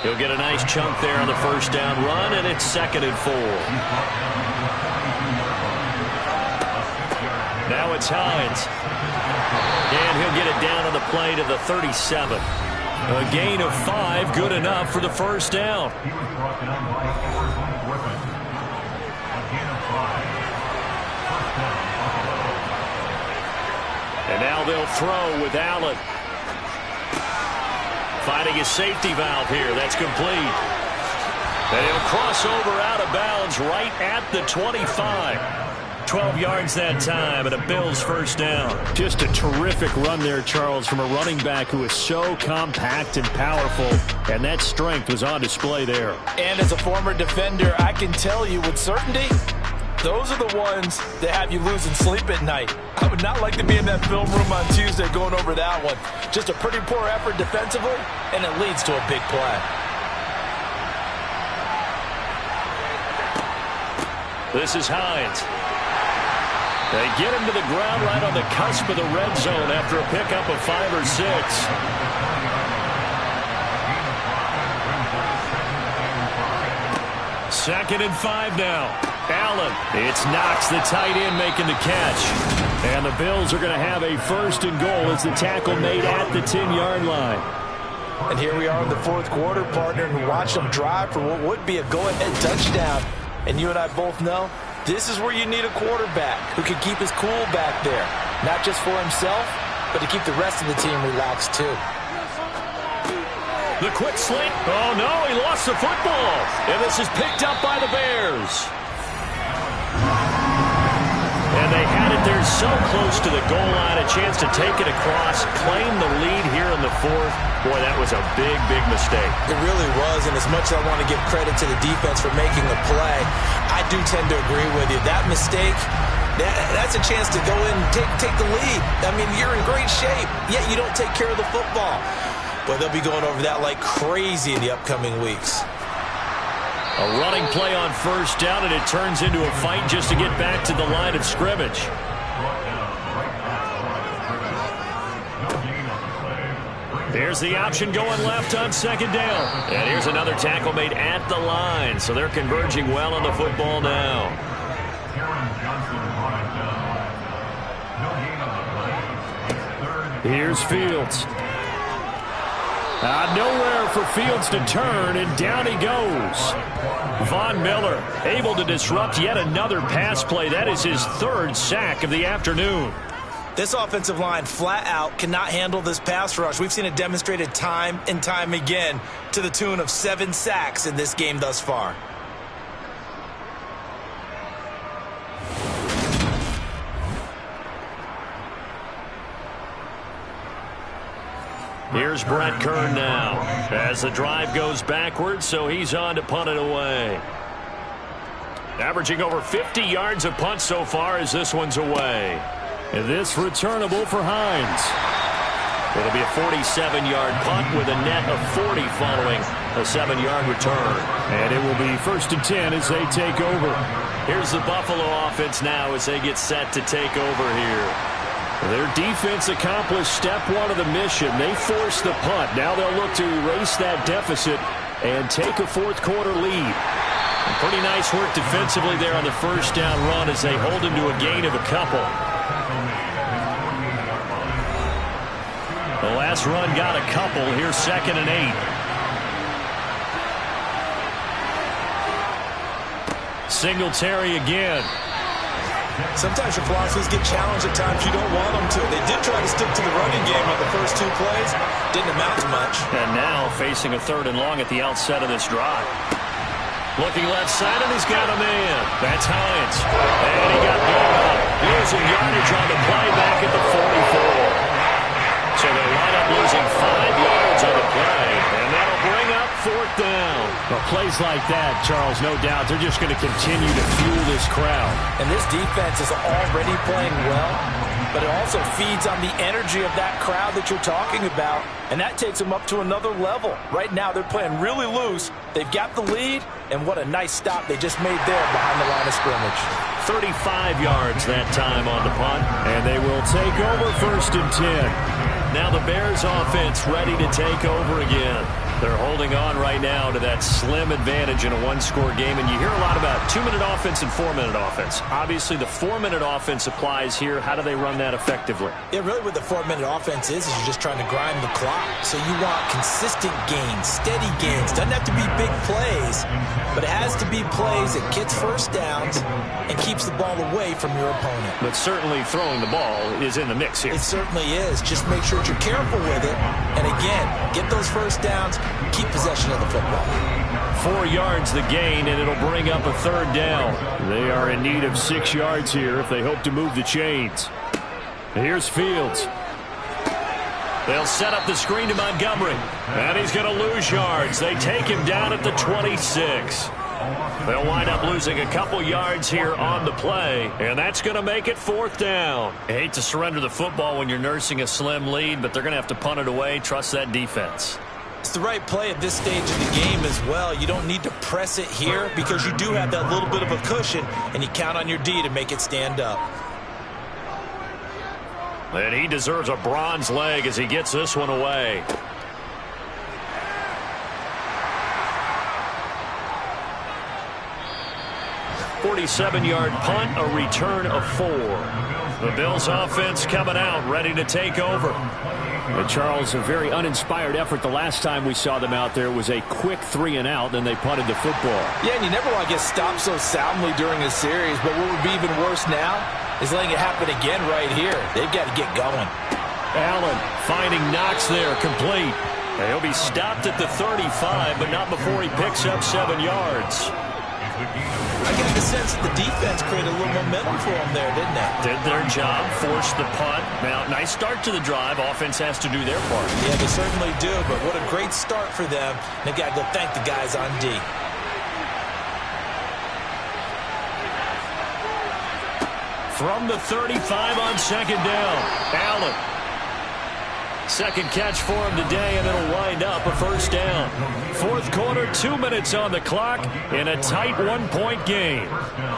He'll get a nice chunk there on the first down run, and it's 2nd and 4. Now it's Hines. And he'll get it down on the play to the 37. A gain of 5, good enough for the first down. He was brought down by Arizona Griffin. A gain of 5. First down. And now they'll throw with Allen. Finding a safety valve here. That's complete. And he'll cross over out of bounds right at the 25. 12 yards that time, and a Bills first down. Just a terrific run there, Charles, from a running back who is so compact and powerful, and that strength was on display there. And as a former defender, I can tell you with certainty, those are the ones that have you losing sleep at night. I would not like to be in that film room on Tuesday going over that one. Just a pretty poor effort defensively, and it leads to a big play. This is Hines. They get him to the ground right on the cusp of the red zone after a pickup of 5 or 6. 2nd and 5 now. Allen. It's Knox, the tight end, making the catch. And the Bills are going to have a 1st and goal as the tackle made at the 10-yard line. And here we are in the fourth quarter, partner, and watch them drive for what would be a go-ahead touchdown. And you and I both know this is where you need a quarterback who can keep his cool back there. Not just for himself, but to keep the rest of the team relaxed too. The quick slant. Oh, no, he lost the football. And this is picked up by the Bears. And they had it there so close to the goal line, a chance to take it across, claim the lead here in the fourth. Boy, that was a big, big mistake. It really was, and as much as I want to give credit to the defense for making the play, I do tend to agree with you. That mistake, that's a chance to go in and take the lead. I mean, you're in great shape, yet you don't take care of the football. But they'll be going over that like crazy in the upcoming weeks. A running play on first down, and it turns into a fight just to get back to the line of scrimmage. Here's the option going left on 2nd down. And here's another tackle made at the line, so they're converging well on the football now. Here's Fields. Nowhere for Fields to turn, and down he goes. Von Miller able to disrupt yet another pass play. That is his 3rd sack of the afternoon. This offensive line flat out cannot handle this pass rush. We've seen it demonstrated time and time again to the tune of 7 sacks in this game thus far. Here's Brett Kern now as the drive goes backwards, so he's on to punt it away. Averaging over 50 yards a punt so far as this one's away. And this returnable for Hines. It'll be a 47-yard punt with a net of 40 following a 7-yard return. And it will be 1st and 10 as they take over. Here's the Buffalo offense now as they get set to take over here. Their defense accomplished step 1 of the mission. They forced the punt. Now they'll look to erase that deficit and take a 4th quarter lead. And pretty nice work defensively there on the first down run as they hold him to a gain of a couple. The last run got a couple. Here's 2nd and 8. Singletary again. Sometimes your philosophies get challenged at times you don't want them to. They did try to stick to the running game on the first 2 plays. Didn't amount to much. And now facing a 3rd and long at the outset of this drive. Looking left side, and he's got a man. That's Hines. And he got blown up. Losing yardage on the play back at the 44. So they wind up losing 5 yards on the play. And that'll bring up 4th down. Well, plays like that, Charles, no doubt, they're just going to continue to fuel this crowd. And this defense is already playing well, but it also feeds on the energy of that crowd that you're talking about, and that takes them up to another level. Right now, they're playing really loose. They've got the lead, and what a nice stop they just made there behind the line of scrimmage. 35 yards that time on the punt. And they will take over 1st and 10. Now the Bears offense ready to take over again. They're holding on right now to that slim advantage in a 1-score game. And you hear a lot about 2-minute offense and 4-minute offense. Obviously, the 4-minute offense applies here. How do they run that effectively? Yeah, really what the 4-minute offense is you're just trying to grind the clock. So you want consistent gains, steady gains. Doesn't have to be big plays, but it has to be plays that gets first downs and keeps the ball away from your opponent. But certainly throwing the ball is in the mix here. It certainly is. Just make sure that you're careful with it. And again, get those first downs, keep possession of the football. 4 yards the gain, and it'll bring up a 3rd down. They are in need of 6 yards here if they hope to move the chains. Here's Fields. They'll set up the screen to Montgomery. And he's going to lose yards. They take him down at the 26. They'll wind up losing a couple yards here on the play, and that's going to make it 4th down. I hate to surrender the football when you're nursing a slim lead, but they're going to have to punt it away. Trust that defense. It's the right play at this stage of the game as well. You don't need to press it here because you do have that little bit of a cushion, and you count on your D to make it stand up. And he deserves a bronze leg as he gets this one away. .47-yard punt, a return of 4. The Bills offense coming out, ready to take over. And Charles, a very uninspired effort the last time we saw them out there was a quick 3-and-out, then they punted the football. Yeah, and you never want to get stopped so soundly during a series, but what would be even worse now is letting it happen again right here. They've got to get going. Allen finding Knox there, complete. And he'll be stopped at the 35, but not before he picks up 7 yards. I get the sense that the defense created a little momentum for them there, didn't they? Did their job, forced the punt. Now, nice start to the drive. Offense has to do their part. Yeah, they certainly do, but what a great start for them. They've got to go thank the guys on D. From the 35 on 2nd down, Allen. Second catch for him today, and it'll wind up a 1st down. 4th quarter, 2 minutes on the clock in a tight 1-point game.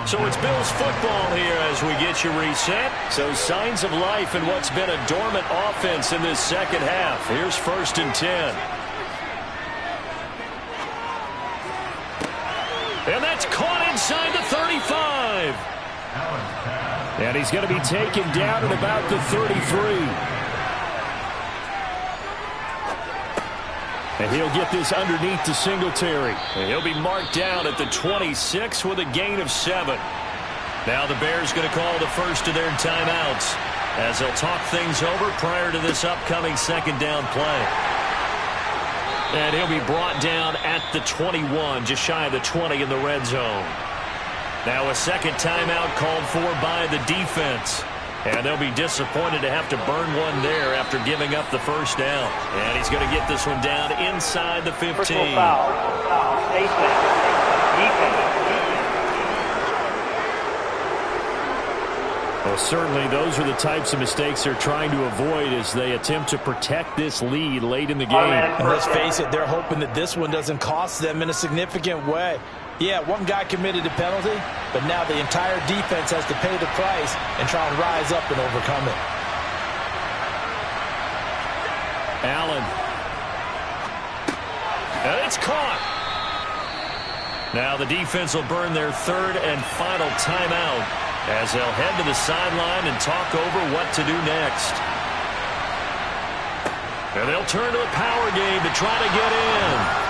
So it's Bills football here as we get you reset. So signs of life in what's been a dormant offense in this second half. Here's 1st and 10. And that's caught inside the 35. And he's going to be taken down at about the 33. And he'll get this underneath to Singletary. And he'll be marked down at the 26 with a gain of 7. Now the Bears going to call the first of their timeouts. as they'll talk things over prior to this upcoming second down play. And he'll be brought down at the 21, just shy of the 20 in the red zone. Now a second timeout called for by the defense. And they'll be disappointed to have to burn one there after giving up the first down. And he's going to get this one down inside the 15. Personal foul. Defense. Well, certainly those are the types of mistakes they're trying to avoid as they attempt to protect this lead late in the game. And let's face it, they're hoping that this one doesn't cost them in a significant way. Yeah, one guy committed a penalty, but now the entire defense has to pay the price and try and rise up and overcome it. Allen. And it's caught. Now the defense will burn their third and final timeout as they'll head to the sideline and talk over what to do next. And they'll turn to the power game to try to get in.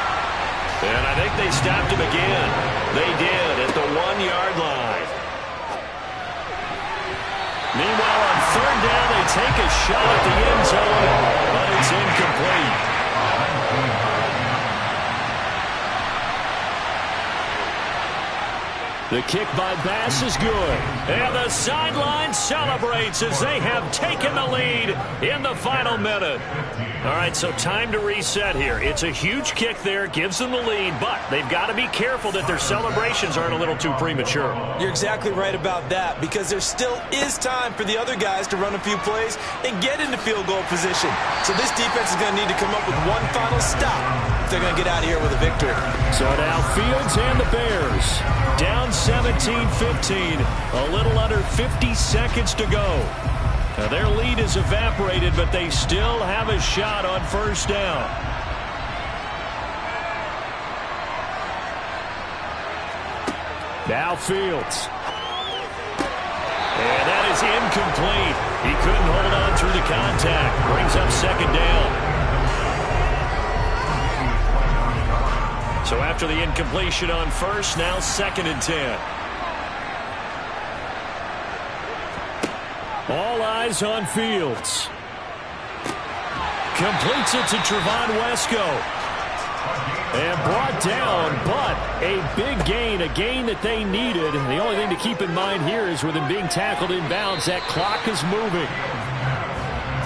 And I think they stopped him again. They did at the 1-yard line. Meanwhile, on third down, they take a shot at the end zone, but it's incomplete. The kick by Bass is good. And the sideline celebrates as they have taken the lead in the final minute. All right, so time to reset here. It's a huge kick there, gives them the lead, but they've got to be careful that their celebrations aren't a little too premature. You're exactly right about that, because there still is time for the other guys to run a few plays and get into field goal position. So this defense is going to need to come up with one final stop if they're going to get out of here with a victory. So now Fields and the Bears down 17-15, a little under 50 seconds to go. Now their lead is evaporated, but they still have a shot on first down. Now Fields. And that is incomplete. He couldn't hold on through the contact. Brings up second down. So after the incompletion on first, now 2nd and 10. All eyes on Fields. Completes it to Trevon Wesco. And brought down, but a big gain, a gain that they needed. And the only thing to keep in mind here is with him being tackled inbounds, that clock is moving.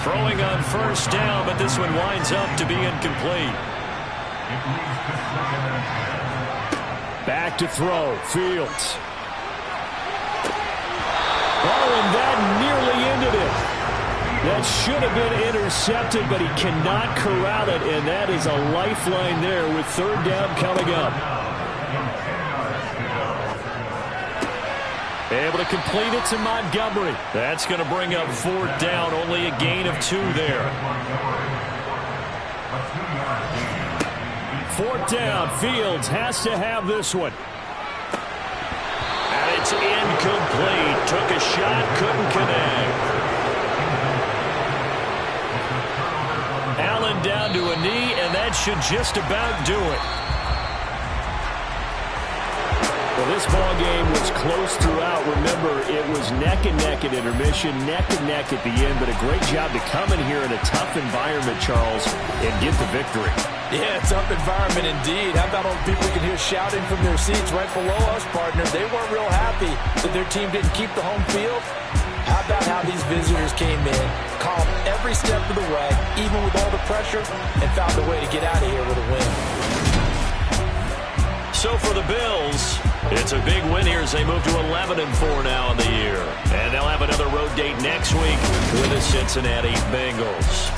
Throwing on first down, but this one winds up to be incomplete. Back to throw, Fields. Oh, and that nearly ended it. That should have been intercepted, but he cannot corral it, and that is a lifeline there with third down coming up. Able to complete it to Montgomery. That's going to bring up fourth down, only a gain of 2 there. Fourth down, Fields has to have this one. And it's incomplete. Took a shot, couldn't connect. Allen down to a knee, and that should just about do it. Well, this ball game was close throughout. Remember, it was neck and neck at intermission, neck and neck at the end, but a great job to come in here in a tough environment, Charles, and get the victory. Yeah, tough environment indeed. How about all the people you can hear shouting from their seats right below us, partner? They weren't real happy that their team didn't keep the home field. How about how these visitors came in, calm every step of the way, even with all the pressure, and found a way to get out of here with a win. So for the Bills, it's a big win here as they move to 11-4 now in the year. And they'll have another road date next week with the Cincinnati Bengals.